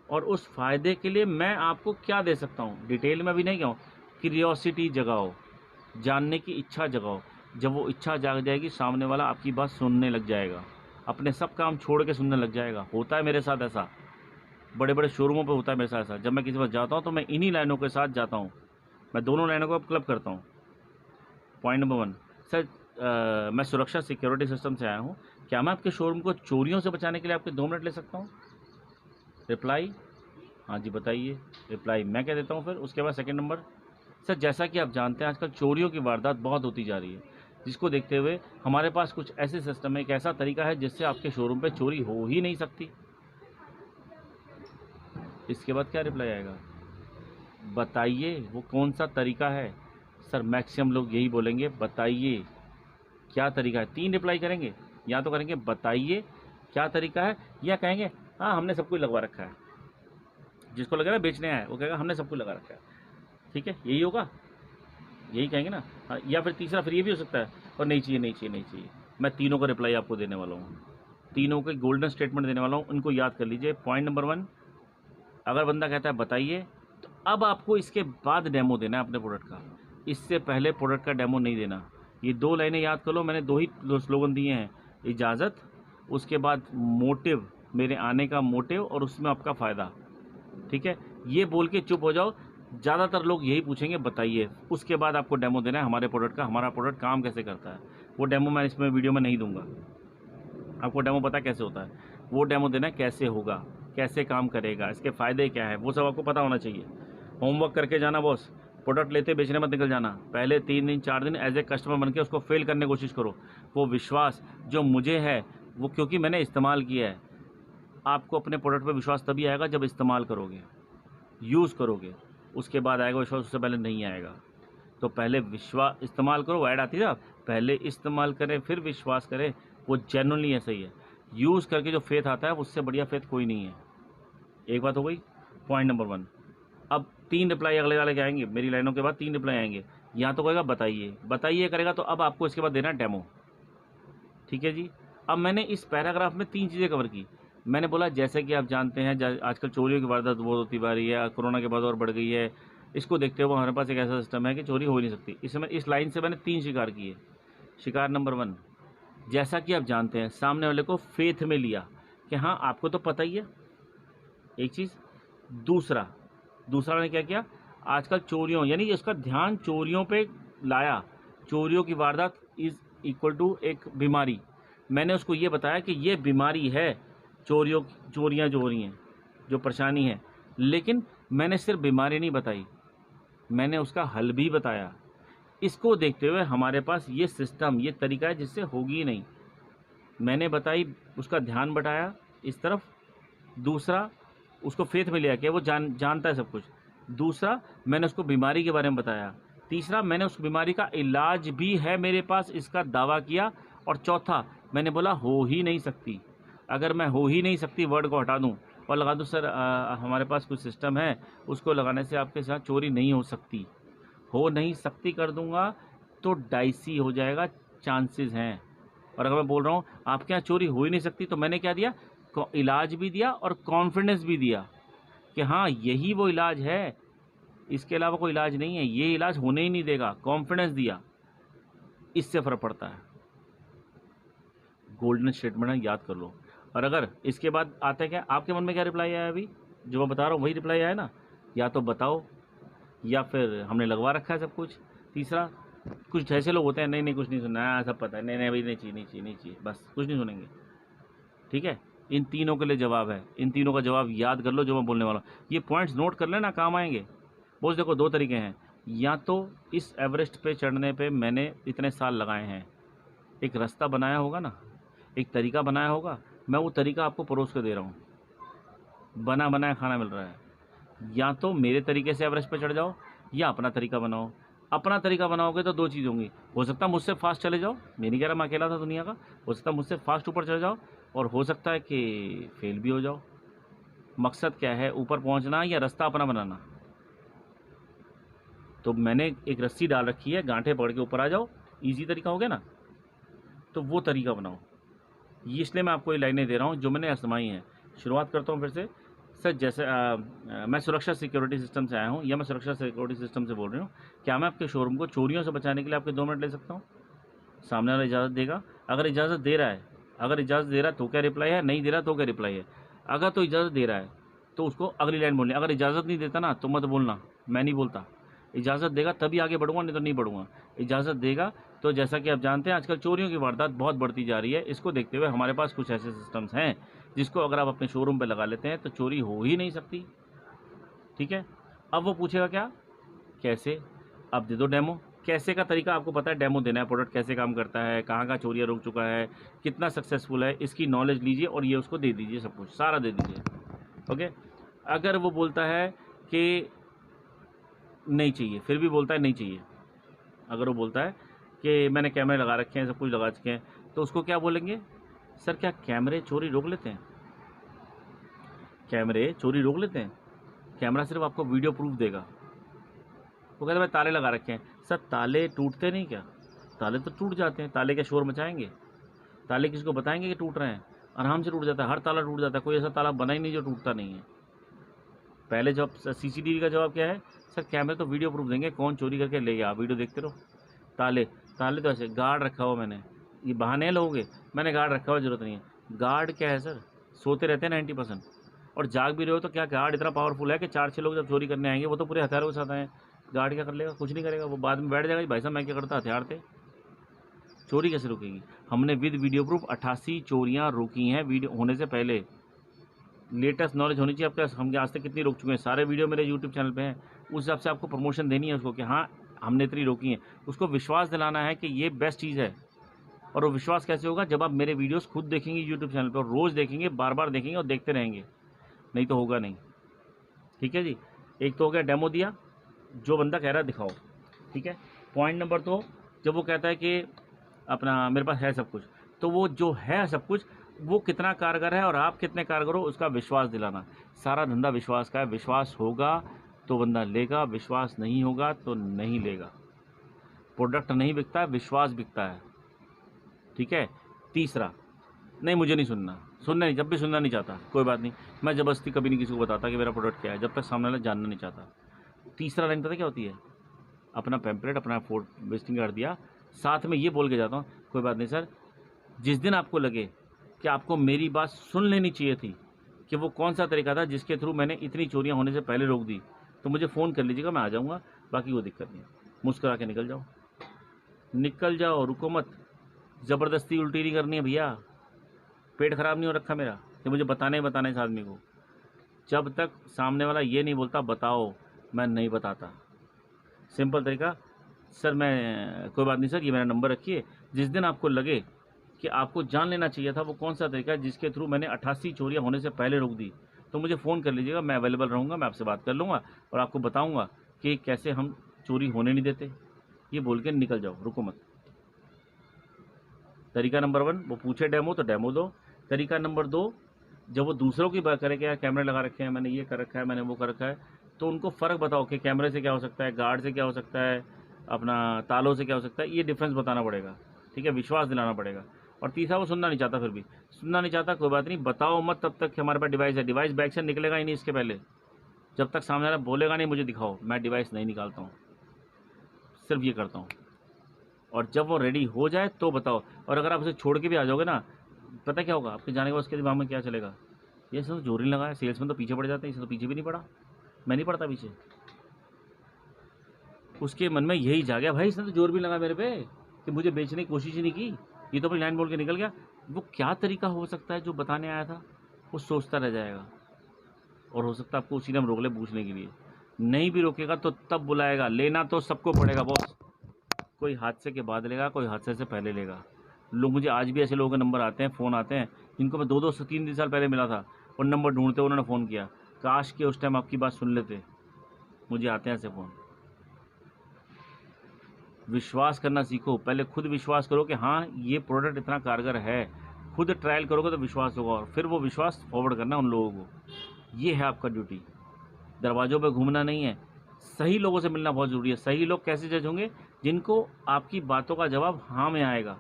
और उस फ़ायदे के लिए मैं आपको क्या दे सकता हूँ। डिटेल में भी नहीं कहूँ, क्यूरियोसिटी जगाओ, जानने की इच्छा जगाओ। जब वो इच्छा जाग जाएगी सामने वाला आपकी बात सुनने लग जाएगा, अपने सब काम छोड़ के सुनने लग जाएगा। होता है मेरे साथ ऐसा, बड़े बड़े शोरूमों पे होता है मेरे साथ ऐसा। जब मैं किसी पास जाता हूँ तो मैं इन्हीं लाइनों के साथ जाता हूँ, मैं दोनों लाइनों को अब क्लब करता हूँ। पॉइंट नंबर 1, सर मैं सुरक्षा सिक्योरिटी सिस्टम से आया हूँ, क्या मैं आपके शोरूम को चोरियों से बचाने के लिए आपके 2 मिनट ले सकता हूँ? रिप्लाई? हाँ जी बताइए। रिप्लाई मैं क्या देता हूँ फिर उसके बाद सेकंड नंबर, सर जैसा कि आप जानते हैं आजकल चोरियों की वारदात बहुत होती जा रही है, जिसको देखते हुए हमारे पास कुछ ऐसे सिस्टम है, एक ऐसा तरीका है जिससे आपके शोरूम पे चोरी हो ही नहीं सकती। इसके बाद क्या रिप्लाई आएगा? बताइए वो कौन सा तरीका है। सर मैक्सिमम लोग यही बोलेंगे बताइए क्या तरीका है। 3 रिप्लाई करेंगे, या तो करेंगे बताइए क्या तरीका है, या कहेंगे हाँ हमने सब कुछ लगवा रखा है। जिसको लगे ना बेचने आया वो कहेगा हमने सब कुछ लगा रखा है। ठीक है, यही होगा, यही कहेंगे ना। हाँ, या फिर तीसरा फिर ये भी हो सकता है, और नहीं चाहिए नहीं चाहिए नहीं चाहिए। मैं तीनों का रिप्लाई आपको देने वाला हूँ, तीनों के गोल्डन स्टेटमेंट देने वाला हूँ, उनको याद कर लीजिए। पॉइंट नंबर 1, अगर बंदा कहता है बताइए, तो अब आपको इसके बाद डेमो देना है अपने प्रोडक्ट का, इससे पहले प्रोडक्ट का डेमो नहीं देना। ये 2 लाइनें याद कर लो, मैंने 2 ही स्लोगन दिए हैं, इजाज़त, उसके बाद मोटिव, मेरे आने का मोटिव, और उसमें आपका फ़ायदा। ठीक है, ये बोल के चुप हो जाओ। ज़्यादातर लोग यही पूछेंगे बताइए, उसके बाद आपको डेमो देना है हमारे प्रोडक्ट का, हमारा प्रोडक्ट काम कैसे करता है। वो डेमो मैं इसमें वीडियो में नहीं दूंगा, आपको डेमो पता कैसे होता है, वो डेमो देना है कैसे होगा, कैसे काम करेगा, इसके फ़ायदे क्या है, वो सब आपको पता होना चाहिए। होमवर्क करके जाना बॉस, प्रोडक्ट लेते बेचने मत निकल जाना। पहले 3 दिन 4 दिन एज ए कस्टमर बन के उसको फेल करने की कोशिश करो। वो विश्वास जो मुझे है वो क्योंकि मैंने इस्तेमाल किया है। आपको अपने प्रोडक्ट पर विश्वास तभी आएगा जब इस्तेमाल करोगे, यूज़ करोगे, उसके बाद आएगा विश्वास, उससे पहले नहीं आएगा। तो पहले विश्वास, इस्तेमाल करो, वो ऐड आती है ना, पहले इस्तेमाल करें फिर विश्वास करें, वो जेन्युइनली ऐसा ही है। यूज़ करके जो फेथ आता है उससे बढ़िया फेथ कोई नहीं है। एक बात हो गई, पॉइंट नंबर 1। अब 3 रिप्लाई अगले वाले के आएंगे, मेरी लाइनों के बाद 3 रिप्लाई आएंगे। यहाँ तो कहेगा बताइए, बताइए करेगा, तो अब आपको इसके बाद देना है डेमो। ठीक है जी। अब मैंने इस पैराग्राफ में 3 चीज़ें कवर की। मैंने बोला जैसे कि आप जानते हैं आजकल चोरियों की वारदात बहुत होती जा रही है, कोरोना के बाद और बढ़ गई है। इसको देखते हुए हमारे पास एक ऐसा सिस्टम है कि चोरी हो ही नहीं सकती। इसमें इस लाइन से मैंने 3 शिकार किए। शिकार नंबर 1, जैसा कि आप जानते हैं सामने वाले को फेथ में लिया कि हाँ आपको तो पता ही है, एक चीज़। दूसरा मैंने क्या किया, आजकल चोरियों, यानी उसका ध्यान चोरियों पे लाया। चोरियों की वारदात इज़ इक्वल टू एक बीमारी। मैंने उसको ये बताया कि ये बीमारी है, चोरियां जो हो रही हैं, जो परेशानी है, लेकिन मैंने सिर्फ बीमारी नहीं बताई, मैंने उसका हल भी बताया। इसको देखते हुए हमारे पास ये सिस्टम, ये तरीका है जिससे होगी ही नहीं। मैंने बताई, उसका ध्यान बटाया इस तरफ। दूसरा, उसको फेथ में लिया कि वो जानता है सब कुछ। दूसरा, मैंने उसको बीमारी के बारे में बताया। तीसरा, मैंने उस बीमारी का इलाज भी है मेरे पास, इसका दावा किया। और चौथा, मैंने बोला हो ही नहीं सकती। अगर मैं हो ही नहीं सकती वर्ड को हटा दूं और लगा दूं सर हमारे पास कुछ सिस्टम है, उसको लगाने से आपके साथ चोरी नहीं हो सकती, हो नहीं सकती कर दूंगा तो डाइसी हो जाएगा, चांसेस हैं। और अगर मैं बोल रहा हूँ आपके यहाँ चोरी हो ही नहीं सकती, तो मैंने क्या दिया, इलाज भी दिया और कॉन्फिडेंस भी दिया कि हाँ यही वो इलाज है, इसके अलावा कोई इलाज नहीं है, ये इलाज होने ही नहीं देगा। कॉन्फिडेंस दिया, इससे फ़र्क पड़ता है। गोल्डन स्टेटमेंट है, याद कर लो। और अगर इसके बाद आता है क्या, आपके मन में क्या रिप्लाई आया अभी जो मैं बता रहा हूँ वही रिप्लाई आया ना, या तो बताओ या फिर हमने लगवा रखा है सब कुछ। तीसरा, कुछ ऐसे लोग होते हैं नहीं नहीं कुछ नहीं सुनना है, सब पता है, नहीं नहीं अभी नहीं चाहिए नहीं चाहिए नहीं चाहिए, बस कुछ नहीं सुनेंगे। ठीक है, इन तीनों के लिए जवाब है, इन तीनों का जवाब याद कर लो जो मैं बोलने वाला हूँ। ये पॉइंट्स नोट कर लेना, काम आएंगे। बोझ देखो, दो तरीके हैं, या तो इस एवरेस्ट पे चढ़ने पे मैंने इतने साल लगाए हैं, एक रास्ता बनाया होगा ना, एक तरीका बनाया होगा, मैं वो तरीका आपको परोस कर दे रहा हूँ, बना बनाया खाना मिल रहा है। या तो मेरे तरीके से एवरेस्ट पे चढ़ जाओ या अपना तरीका बनाओ। अपना तरीका बनाओगे तो दो चीज़ होंगी, हो सकता है मुझसे फास्ट चले जाओ, मैं नहीं कह रहा मैं अकेला था दुनिया का, हो सकता है मुझसे फास्ट ऊपर चले जाओ, और हो सकता है कि फेल भी हो जाओ। मकसद क्या है, ऊपर पहुंचना या रास्ता अपना बनाना। तो मैंने एक रस्सी डाल रखी है, गांठे पकड़ के ऊपर आ जाओ, ईजी तरीका हो गया ना, तो वो तरीका बनाओ। ये इसलिए मैं आपको ये लाइनें दे रहा हूँ जो मैंने आजमाई हैं। शुरुआत करता हूँ फिर से। सर जैसे मैं सुरक्षा सिक्योरिटी सिस्टम से आया हूँ, या मैं सुरक्षा सिक्योरिटी सिस्टम से बोल रही हूँ, क्या मैं आपके शोरूम को चोरियों से बचाने के लिए आपके 2 मिनट ले सकता हूँ? सामने वाला इजाज़त देगा? अगर इजाज़त दे रहा है, अगर इजाज़त दे रहा है तो क्या रिप्लाई है, नहीं दे रहा तो क्या रिप्लाई है? अगर तो इजाज़त दे रहा है तो उसको अगली लाइन बोलनी। अगर इजाज़त नहीं देता ना तो मत बोलना, मैं नहीं बोलता। इजाज़त देगा तभी आगे बढ़ूंगा, नहीं तो नहीं बढ़ूंगा। इजाज़त देगा तो जैसा कि आप जानते हैं आजकल चोरियों की वारदात बहुत बढ़ती जा रही है, इसको देखते हुए हमारे पास कुछ ऐसे सिस्टम्स हैं जिसको अगर आप अपने शोरूम पे लगा लेते हैं तो चोरी हो ही नहीं सकती। ठीक है, अब वो पूछेगा क्या, कैसे? अब दे दो डेमो। कैसे का तरीका आपको पता है, डेमो देना है, प्रोडक्ट कैसे काम करता है, कहाँ कहाँ चोरियाँ रुक चुका है, कितना सक्सेसफुल है, इसकी नॉलेज लीजिए और ये उसको दे दीजिए, सब कुछ सारा दे दीजिए। ओके, अगर वो बोलता है कि नहीं चाहिए, फिर भी बोलता है नहीं चाहिए, अगर वो बोलता है कि मैंने कैमरे लगा रखे हैं, सब कुछ लगा चुके हैं, तो उसको क्या बोलेंगे, सर क्या कैमरे चोरी रोक लेते हैं? कैमरे चोरी रोक लेते हैं? कैमरा सिर्फ आपको वीडियो प्रूफ देगा। वो कहते भाई ताले लगा रखे हैं। सर ताले टूटते नहीं क्या? ताले तो टूट जाते हैं, ताले क्या शोर मचाएंगे? ताले किसको बताएंगे कि टूट रहे हैं? आराम से टूट जाता है, हर ताला टूट जाता है, कोई ऐसा ताला बना ही नहीं जो टूटता नहीं है। पहले जब सीसीटीवी का जवाब क्या है, सर कैमरे तो वीडियो प्रूफ देंगे, कौन चोरी करके ले गया, वीडियो देखते रहो। ताले, ताले तो ऐसे गार्ड रखा हुआ मैंने, ये बहाने लोगे, मैंने गार्ड रखा हुआ, जरूरत नहीं है। गार्ड क्या है सर, सोते रहते हैं 90%, और जाग भी रहे हो तो क्या गार्ड इतना पावरफुल है कि 4-6 लोग जब चोरी करने आएंगे वो तो पूरे हथियारों के साथ आए, गार्ड क्या कर लेगा? कुछ नहीं करेगा, वो बाद में बैठ जाएगा भाई साहब मैं क्या करता, हथियार थे। चोरी कैसे रुकेगी? हमने विद वीडियो प्रूफ 88 चोरियां रोकी हैं वीडियो होने से पहले। लेटेस्ट नॉलेज होनी चाहिए आपके पास, हम आज तक कितनी रोक चुके हैं, सारे वीडियो मेरे यूट्यूब चैनल पे हैं। उस हिसाब से आपको प्रमोशन देनी है उसको कि हाँ हमने इतनी रोकी है, उसको विश्वास दिलाना है कि ये बेस्ट चीज़ है। और वो विश्वास कैसे होगा, जब आप मेरे वीडियोस खुद देखेंगे यूट्यूब चैनल पर, रोज़ देखेंगे, बार बार देखेंगे और देखते रहेंगे, नहीं तो होगा नहीं। ठीक है जी, एक तो हो गया डेमो दिया, जो बंदा कह रहा है दिखाओ। ठीक है, पॉइंट नंबर 2, जब वो कहता है कि अपना मेरे पास है सब कुछ, तो वो जो है सब कुछ वो कितना कारगर है और आप कितने कारगर हो उसका विश्वास दिलाना। सारा धंधा विश्वास का है, विश्वास होगा तो बंदा लेगा, विश्वास नहीं होगा तो नहीं लेगा। प्रोडक्ट नहीं बिकता है, विश्वास बिकता है। ठीक है, तीसरा, नहीं मुझे नहीं सुनना, सुनना नहीं, जब भी सुनना नहीं चाहता कोई बात नहीं, मैं ज़बरदस्ती कभी नहीं किसी को बताता कि मेरा प्रोडक्ट क्या है, जब तक सामने वाला जानना नहीं चाहता। तीसरा लाइन पता क्या होती है, अपना पैम्पलेट अपना विजिटिंग कार्ड दिया, साथ में ये बोल के जाता हूँ, कोई बात नहीं सर, जिस दिन आपको लगे कि आपको मेरी बात सुन लेनी चाहिए थी कि वो कौन सा तरीका था जिसके थ्रू मैंने इतनी चोरियां होने से पहले रोक दी, तो मुझे फ़ोन कर लीजिएगा, मैं आ जाऊँगा, बाकी कोई दिक्कत नहीं। मुस्कुरा के निकल जाओ, निकल जाओ, रुको मत। ज़बरदस्ती उल्टी नहीं करनी है भैया, पेट ख़राब नहीं हो रखा मेरा कि मुझे बताना ही बताना है इस आदमी को। जब तक सामने वाला ये नहीं बोलता बताओ, मैं नहीं बताता। सिंपल तरीका, सर मैं कोई बात नहीं सर, ये मेरा नंबर रखिए, जिस दिन आपको लगे कि आपको जान लेना चाहिए था वो कौन सा तरीका है जिसके थ्रू मैंने 88 चोरियां होने से पहले रोक दी, तो मुझे फ़ोन कर लीजिएगा, मैं अवेलेबल रहूँगा, मैं आपसे बात कर लूँगा और आपको बताऊँगा कि कैसे हम चोरी होने नहीं देते। ये बोल के निकल जाओ, रुको मत। तरीका नंबर 1, वो पूछे डेमो तो डेमो दो। तरीका नंबर 2, जब वो दूसरों की बात करे कि यार कैमरे लगा रखे हैं, मैंने ये कर रखा है, मैंने वो कर रखा है, तो उनको फ़र्क बताओ कि कैमरे से क्या हो सकता है, गार्ड से क्या हो सकता है, अपना तालों से क्या हो सकता है, ये डिफरेंस बताना पड़ेगा। ठीक है, विश्वास दिलाना पड़ेगा। और तीसरा, वो सुनना नहीं चाहता, फिर भी सुनना नहीं चाहता, कोई बात नहीं, बताओ मत तब तक कि हमारे पास डिवाइस है। डिवाइस बैग से निकलेगा ही नहीं इसके पहले, जब तक सामने वाला बोलेगा नहीं मुझे दिखाओ, मैं डिवाइस नहीं निकालता हूँ, सिर्फ ये करता हूँ। और जब वो रेडी हो जाए तो बताओ। और अगर आप उसे छोड़ के भी आ जाओगे ना, पता क्या होगा आपके जाने के बाद उसके दिमाग में क्या चलेगा, ये सब जोर नहीं लगा है, सेल्समैन तो पीछे पड़ जाते हैं, इसे तो पीछे भी नहीं पड़ा, मैं नहीं पड़ता पीछे। उसके मन में यही जा गया, भाई इसने तो जोर भी लगा मेरे पे कि मुझे बेचने की कोशिश ही नहीं की, ये तो अपनी लाइन बोल के निकल गया। वो क्या तरीका हो सकता है जो बताने आया था, वो सोचता रह जाएगा। और हो सकता है आपको उसी टाइम रोक ले पूछने के लिए, नहीं भी रोकेगा तो तब बुलाएगा, लेना तो सबको पड़ेगा बॉस। कोई हादसे के बाद लेगा, कोई हादसे से पहले लेगा। लोग, मुझे आज भी ऐसे लोगों के नंबर आते हैं, फ़ोन आते हैं जिनको मैं 2-2 से 3 साल पहले मिला था और नंबर ढूंढते उन्होंने फ़ोन किया, काश के उस टाइम आपकी बात सुन लेते। मुझे आते हैं ऐसे फ़ोन। विश्वास करना सीखो, पहले खुद विश्वास करो कि हाँ ये प्रोडक्ट इतना कारगर है, खुद ट्रायल करोगे तो विश्वास होगा, और फिर वो विश्वास फॉरवर्ड करना उन लोगों को। ये है आपका ड्यूटी। दरवाज़ों पे घूमना नहीं है, सही लोगों से मिलना बहुत ज़रूरी है। सही लोग कैसे जज होंगे, जिनको आपकी बातों का जवाब हाँ में आएगा।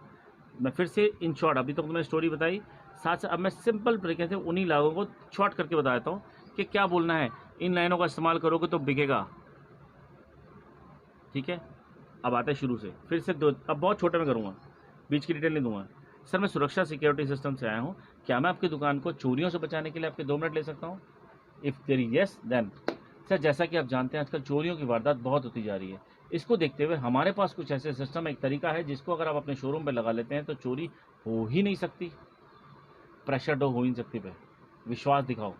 मैं फिर से इन शॉर्ट, अभी तक तो मैंने स्टोरी बताई, साथ साथ अब मैं सिंपल तरीके से उन्हीं लागों को शॉर्ट करके बता देता हूँ कि क्या बोलना है। इन लाइनों का इस्तेमाल करोगे तो बिकेगा। ठीक है, अब आते हैं शुरू से, फिर से दो, अब बहुत छोटे में करूँगा, बीच की डिटेल नहीं दूंगा। सर मैं सुरक्षा सिक्योरिटी सिस्टम से आया हूँ, क्या मैं आपकी दुकान को चोरियों से बचाने के लिए आपके 2 मिनट ले सकता हूँ? If there is yes then. Sir जैसा कि आप जानते हैं आजकल चोरियों की वारदात बहुत होती जा रही है, इसको देखते हुए हमारे पास कुछ ऐसे सिस्टम, एक तरीका है जिसको अगर आप अपने शोरूम पर लगा लेते हैं तो चोरी हो ही नहीं सकती, प्रेशर डो हो ही नहीं सकती पे। विश्वास दिखाओ।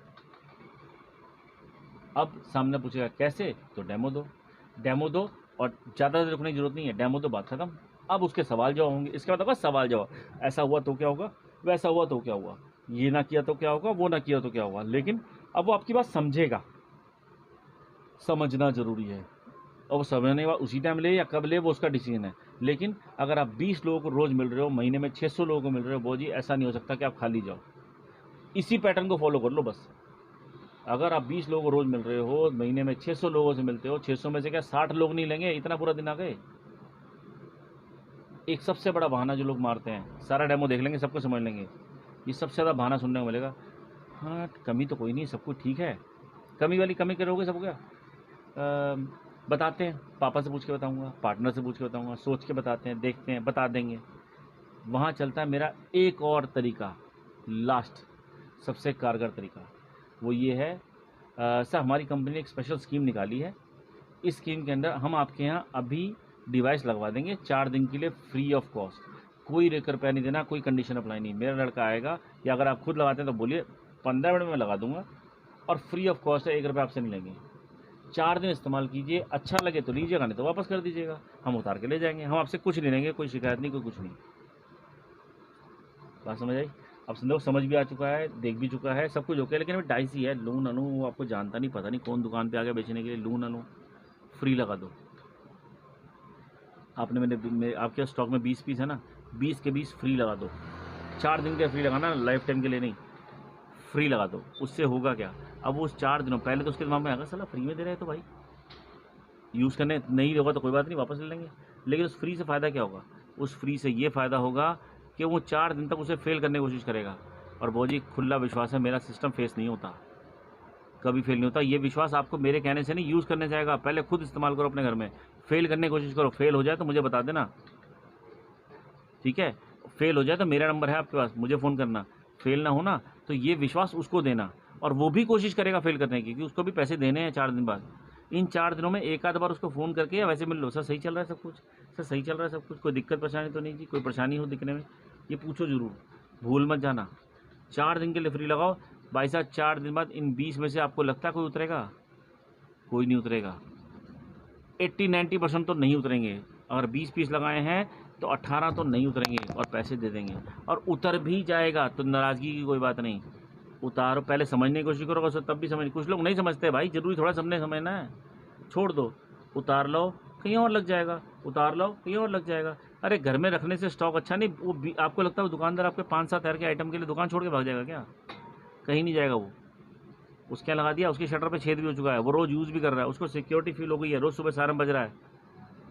अब सामने पूछेगा कैसे, तो डेमो दो, डेमो दो, और ज़्यादा देर रुकने की जरूरत नहीं है, डेमो दो, बात खत्म। अब उसके सवाल जवाब होंगे, इसके बाद होगा सवाल जवाब, ऐसा हुआ तो क्या होगा, वैसा हुआ तो क्या हुआ, ये ना किया तो क्या होगा, वो ना किया तो क्या होगा। लेकिन अब वो आपकी बात समझेगा, समझना ज़रूरी है, और वो समझने के बाद उसी टाइम ले या कब ले वो उसका डिसीजन है। लेकिन अगर आप 20 लोगों को रोज़ मिल रहे हो, महीने में 600 लोगों को मिल रहे हो, वो जी ऐसा नहीं हो सकता कि आप खाली जाओ। इसी पैटर्न को फॉलो कर लो बस। अगर आप 20 लोगों को रोज़ मिल रहे हो, महीने में 600 लोगों से मिलते हो, 600 में से क्या 60 लोग नहीं लेंगे, इतना पूरा दिन आ गए। एक सबसे बड़ा बहाना जो लोग मारते हैं, सारा डेमो देख लेंगे, सबको समझ लेंगे, ये सबसे ज़्यादा बहाना सुनने को मिलेगा, हाँ कमी तो कोई नहीं, सब कुछ ठीक है। कमी वाली कमी करोगे सब क्या, बताते हैं, पापा से पूछ के बताऊंगा, पार्टनर से पूछ के बताऊंगा, सोच के बताते हैं, देखते हैं, बता देंगे। वहाँ चलता है मेरा एक और तरीका, लास्ट सबसे कारगर तरीका, वो ये है, सर हमारी कंपनी ने एक स्पेशल स्कीम निकाली है, इस स्कीम के अंदर हम आपके यहाँ अभी डिवाइस लगवा देंगे 4 दिन के लिए फ्री ऑफ कॉस्ट, कोई ₹1 नहीं देना, कोई कंडीशन अप्लाई नहीं, मेरा लड़का आएगा, या अगर आप खुद लगाते हैं तो बोलिए 15 मिनट में लगा दूंगा, और फ्री ऑफ कॉस्ट है, ₹1 आपसे नहीं लेंगे। 4 दिन इस्तेमाल कीजिए, अच्छा लगे तो लीजिएगा, नहीं तो वापस कर दीजिएगा, हम उतार के ले जाएंगे, हम आपसे कुछ नहीं लेंगे, कोई शिकायत नहीं, कोई कुछ नहीं। बात समझ आई? अब संदेह समझ भी आ चुका है, देख भी चुका है, सब कुछ ओके, लेकिन अभी डाइस ही है, लूँ ना लूँ वो आपको जानता नहीं, पता नहीं कौन दुकान पे आ गया बेचने के लिए, लूँ ना लूँ, फ्री लगा दो। आपने मेरे आपके स्टॉक में 20 पीस है ना, 20 के 20 फ्री लगा दो, 4 दिन के फ्री लगाना, लाइफ टाइम के लिए नहीं, फ्री लगा दो। उससे होगा क्या, अब वो उस 4 दिनों पहले तो उसके दिमाग में आएगा साला फ्री में दे रहे हैं तो भाई यूज़ करने नहीं होगा तो कोई बात नहीं, वापस ले लेंगे। लेकिन उस फ्री से फ़ायदा क्या होगा, उस फ्री से ये फ़ायदा होगा कि वो 4 दिन तक उसे फेल करने की कोशिश करेगा, और बहुत खुला विश्वास है, मेरा सिस्टम फेस नहीं होता, कभी फेल नहीं होता। ये विश्वास आपको मेरे कहने से नहीं, यूज़ करने जाएगा, पहले खुद इस्तेमाल करो अपने घर में, फेल करने की कोशिश करो, फेल हो जाए तो मुझे बता देना, ठीक है? फेल हो जाए तो मेरा नंबर है आपके पास, मुझे फ़ोन करना, फेल ना हो ना तो ये विश्वास उसको देना, और वो भी कोशिश करेगा फेल करने की, क्योंकि उसको भी पैसे देने हैं 4 दिन बाद। इन 4 दिनों में एक आध बार उसको फ़ोन करके या वैसे मिल लो, सर सही चल रहा है सब कुछ, सर सही चल रहा है सब कुछ, कोई दिक्कत परेशानी तो नहीं जी, कोई परेशानी हो दिखने में, ये पूछो ज़रूर, भूल मत जाना। 4 दिन के लिए फ्री लगाओ, भाई साहब 4 दिन बाद इन 20 में से आपको लगता है कोई उतरेगा? कोई नहीं उतरेगा। 80-90% तो नहीं उतरेंगे। अगर 20 पीस लगाए हैं तो 18 तो नहीं उतरेंगे और पैसे दे देंगे। और उतर भी जाएगा तो नाराज़गी की कोई बात नहीं। उतारो, पहले समझने की कोशिश करो, उसको तब भी समझ। कुछ लोग नहीं समझते भाई, ज़रूरी थोड़ा सबने समझना है। छोड़ दो, उतार लो कहीं और लग जाएगा, उतार लो कहीं और लग जाएगा। अरे घर में रखने से स्टॉक अच्छा नहीं, वो आपको लगता है वो दुकानदार आपके 5-7 हज़ार के आइटम के लिए दुकान छोड़ के भाग जाएगा क्या? कहीं नहीं जाएगा वो। उसके यहाँ लगा दिया, उसके शटर पे छेद भी हो चुका है, वो रोज़ यूज़ भी कर रहा है, उसको सिक्योरिटी फील हो गई है, रोज़ सुबह सायरन बज रहा है,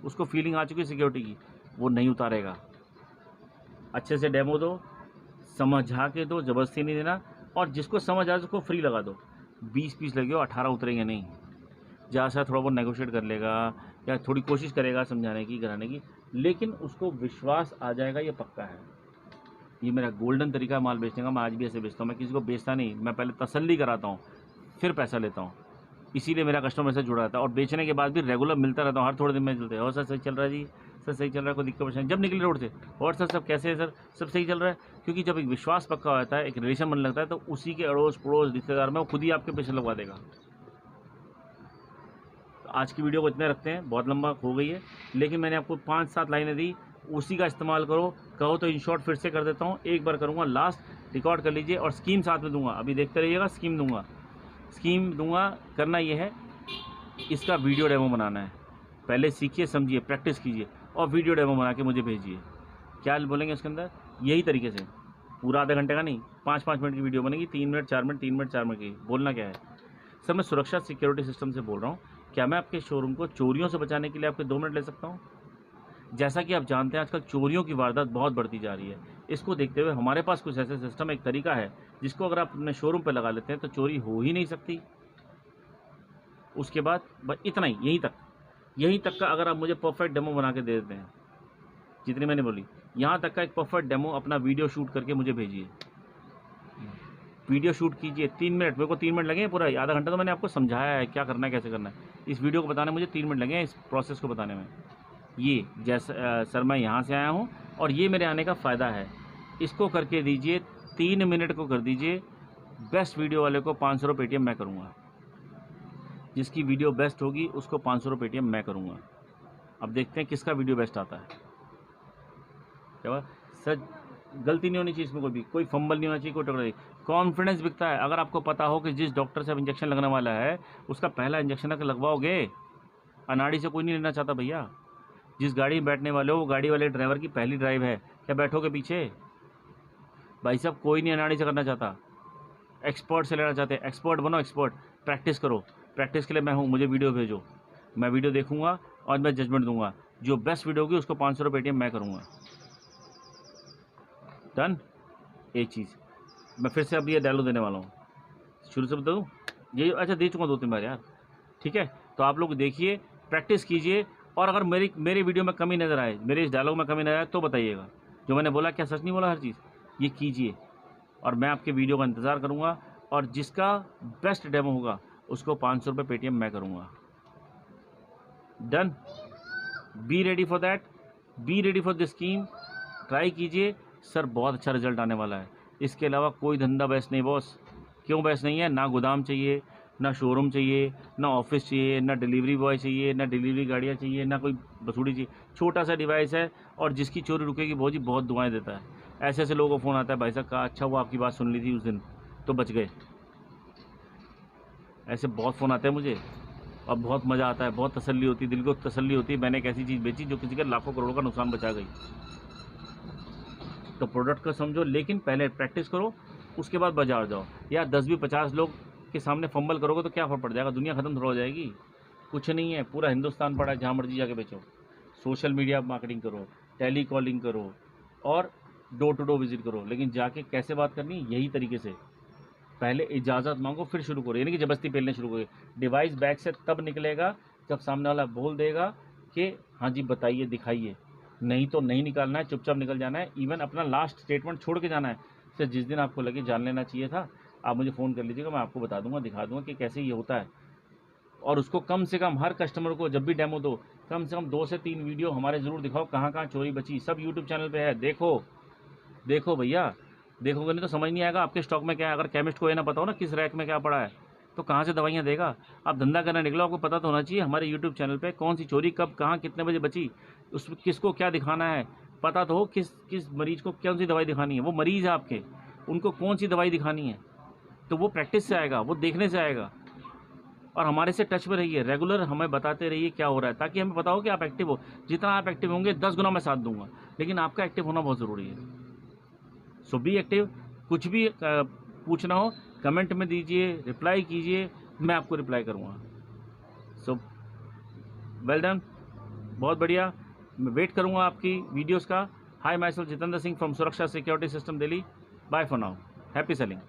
उसको फीलिंग आ चुकी है सिक्योरिटी की, वो नहीं उतारेगा। अच्छे से डेमो दो, समझा के दो, ज़बरदस्ती नहीं देना। और जिसको समझ आए उसको फ्री लगा दो। 20 पीस लगे हो, 18 उतरेंगे नहीं। जहाँ से थोड़ा बहुत नेगोशिएट कर लेगा या थोड़ी कोशिश करेगा समझाने की, कराने की, लेकिन उसको विश्वास आ जाएगा, ये पक्का है। ये मेरा गोल्डन तरीका है माल बेचने का। मैं आज भी ऐसे बेचता हूँ। मैं किसी को बेचता नहीं, मैं पहले तसल्ली कराता हूँ, फिर पैसा लेता हूँ। इसीलिए मेरा कस्टमर से जुड़ा रहता है और बेचने के बाद भी रेगुलर मिलता रहता हूँ। हर थोड़े दिन में मिलते हैं, और सर सही चल रहा है जी, सर सही चल रहा है, कोई दिक्कत परेशानी। जब निकले रोड से, और सर सब कैसे है सर, सब सही चल रहा है। क्योंकि जब एक विश्वास पक्का हो जाता है, एक रिलेशन बनने लगता है, तो उसी के अड़ोस पड़ोस रिश्तेदार में वो खुद ही आपके पैसे लगवा देगा। तो आज की वीडियो को इतने रखते हैं, बहुत लंबा हो गई है, लेकिन मैंने आपको 5-7 लाइनें दी, उसी का इस्तेमाल करो। कहो तो इन शॉर्ट फिर से कर देता हूँ, एक बार करूँगा, लास्ट रिकॉर्ड कर लीजिए, और स्कीम साथ में दूंगा। अभी देखते रहिएगा, स्कीम दूंगा। करना ये है, इसका वीडियो डेमो बनाना है। पहले सीखिए, समझिए, प्रैक्टिस कीजिए, और वीडियो डेमो बना के मुझे भेजिए। क्या बोलेंगे उसके अंदर? यही तरीके से, पूरा आधे घंटे का नहीं, 5-5 मिनट की वीडियो बनेगी, 3 मिनट 4 मिनट, 3 मिनट 4 मिनट की। बोलना क्या है? सर मैं सुरक्षा सिक्योरिटी सिस्टम से बोल रहा हूँ, क्या मैं आपके शोरूम को चोरियों से बचाने के लिए आपके 2 मिनट ले सकता हूँ? जैसा कि आप जानते हैं आजकल चोरियों की वारदात बहुत बढ़ती जा रही है। इसको देखते हुए हमारे पास कुछ ऐसे सिस्टम, एक तरीका है जिसको अगर आप अपने शोरूम पर लगा लेते हैं तो चोरी हो ही नहीं सकती। उसके बाद बस इतना ही, यहीं तक का अगर आप मुझे परफेक्ट डेमो बना के दे देते हैं, जितनी मैंने बोली, यहाँ तक का एक परफेक्ट डेमो अपना वीडियो शूट करके मुझे भेजिए। वीडियो शूट कीजिए 3 मिनट, मेरे को 3 मिनट लगे, पूरा आधा घंटा तो मैंने आपको समझाया है क्या करना है, कैसे करना है। इस वीडियो को बताने मुझे 3 मिनट लगे हैं, इस प्रोसेस को बताने में। ये जैसा सर मैं यहाँ से आया हूँ और ये मेरे आने का फ़ायदा है, इसको करके दीजिए। 3 मिनट को कर दीजिए। बेस्ट वीडियो वाले को 500 रुपये पेटीएम मैं करूँगा। जिसकी वीडियो बेस्ट होगी उसको 500 रुपये पेटीएम मैं करूँगा। अब देखते हैं किसका वीडियो बेस्ट आता है। क्या सर, गलती नहीं होनी चाहिए इसमें, कोई फंबल नहीं होना चाहिए, कोई टकरा नहीं। कॉन्फिडेंस बिकता है। अगर आपको पता हो कि जिस डॉक्टर से अब इंजेक्शन लगने वाला है उसका पहला इंजेक्शन अगर लगवाओगे, अनाड़ी से कोई नहीं लेना चाहता भैया। जिस गाड़ी में बैठने वाले हो वो गाड़ी वाले ड्राइवर की पहली ड्राइव है, क्या बैठोगे पीछे? भाई साहब कोई नहीं अनाड़ी से करना चाहता, एक्सपर्ट से लेना चाहते हैं। एक्सपर्ट बनो, एक्सपर्ट। प्रैक्टिस करो, प्रैक्टिस के लिए मैं हूँ, मुझे वीडियो भेजो, मैं वीडियो देखूंगा और मैं जजमेंट दूंगा। जो बेस्ट वीडियो होगी उसको 500 रुपये पेटीएम मैं करूँगा। डन। एक चीज़ मैं फिर से अब ये डायलॉग देने वाला हूँ, शुरू से बता दूँ ये? अच्छा दे चुका 2-3 बार यार, ठीक है। तो आप लोग देखिए, प्रैक्टिस कीजिए, और अगर मेरे वीडियो में कमी नज़र आए, मेरे इस डायलॉग में कमी नज़र आए तो बताइएगा। जो मैंने बोला क्या सच नहीं बोला? हर चीज़ ये कीजिए, और मैं आपके वीडियो का इंतज़ार करूँगा, और जिसका बेस्ट डेमो होगा उसको 500 रुपये पेटीएम मैं करूँगा। Done. Be ready for that, be ready for this scheme. Try कीजिए सर, बहुत अच्छा रिजल्ट आने वाला है। इसके अलावा कोई धंधा बेस्ट नहीं बॉस। क्यों बेस्ट नहीं है? ना गोदाम चाहिए, ना शोरूम चाहिए, ना ऑफिस चाहिए, ना डिलीवरी बॉय चाहिए, ना डिलीवरी गाड़ियाँ चाहिए, ना कोई बसूड़ी चाहिए। छोटा सा डिवाइस है, और जिसकी चोरी रुकेगी वो जी बहुत दुआएं देता है। ऐसे ऐसे लोगों को फ़ोन आता है, भाई साहब कहा अच्छा वो आपकी बात सुन ली थी उस दिन तो बच गए। ऐसे बहुत फ़ोन आते हैं मुझे, और बहुत मज़ा आता है, बहुत तसल्ली होती है, दिल को तसल्ली होती है। मैंने एक ऐसी चीज़ बेची जो किसी का लाखों करोड़ों का नुकसान बचा गई। तो प्रोडक्ट को समझो, लेकिन पहले प्रैक्टिस करो, उसके बाद बाजार जाओ। या 10 भी 50 लोग के सामने फंबल करोगे तो क्या फर्क पड़ जाएगा? दुनिया ख़त्म थोड़ा हो जाएगी? कुछ नहीं है, पूरा हिंदुस्तान पड़ा है, जहाँ मर्जी जाके बेचो। सोशल मीडिया मार्केटिंग करो, टेली कॉलिंग करो, और डोर टू डोर विजिट करो। लेकिन जाके कैसे बात करनी? यही तरीके से, पहले इजाज़त मांगो फिर शुरू करो, यानी कि ज़बरदस्ती पेलने शुरू करो। डिवाइस बैग से तब निकलेगा जब सामने वाला बोल देगा कि हाँ जी बताइए, दिखाइए। नहीं तो नहीं निकालना है, चुपचाप निकल जाना है। इवन अपना लास्ट स्टेटमेंट छोड़ के जाना है। सर जिस दिन आपको लगे जान लेना चाहिए था, आप मुझे फ़ोन कर लीजिएगा, मैं आपको बता दूंगा, दिखा दूंगा कि कैसे ये होता है। और उसको कम से कम, हर कस्टमर को जब भी डेमो दो, कम से कम 2 से 3 वीडियो हमारे ज़रूर दिखाओ, कहाँ कहाँ चोरी बची। सब यूट्यूब चैनल पर है, देखो देखो भैया, देखोगे नहीं तो समझ नहीं आएगा आपके स्टॉक में क्या है। अगर केमिस्ट को ये ना पता हो ना किस रैक में क्या पड़ा है, तो कहाँ से दवाइयाँ देगा। आप धंधा करने निकलो, आपको पता तो होना चाहिए हमारे यूट्यूब चैनल पे कौन सी चोरी कब कहाँ कितने बजे बची, उस किसको क्या दिखाना है, पता तो हो किस किस मरीज को कौन सी दवाई दिखानी है। वो मरीज़ है आपके, उनको कौन सी दवाई दिखानी है, तो वो प्रैक्टिस से आएगा, वो देखने से आएगा। और हमारे से टच में रहिए, रेगुलर हमें बताते रहिए क्या हो रहा है, ताकि हमें पता हो कि आप एक्टिव हो। जितना आप एक्टिव होंगे 10 गुना मैं साथ दूंगा, लेकिन आपका एक्टिव होना बहुत ज़रूरी है। सो बी एक्टिव। कुछ भी पूछना हो कमेंट में दीजिए, रिप्लाई कीजिए, मैं आपको रिप्लाई करूँगा। सो वेल डन, बहुत बढ़िया। मैं वेट करूँगा आपकी वीडियोज़ का। Hi myself Jitendra Singh from Suraksha security system Delhi. Bye for now, happy selling.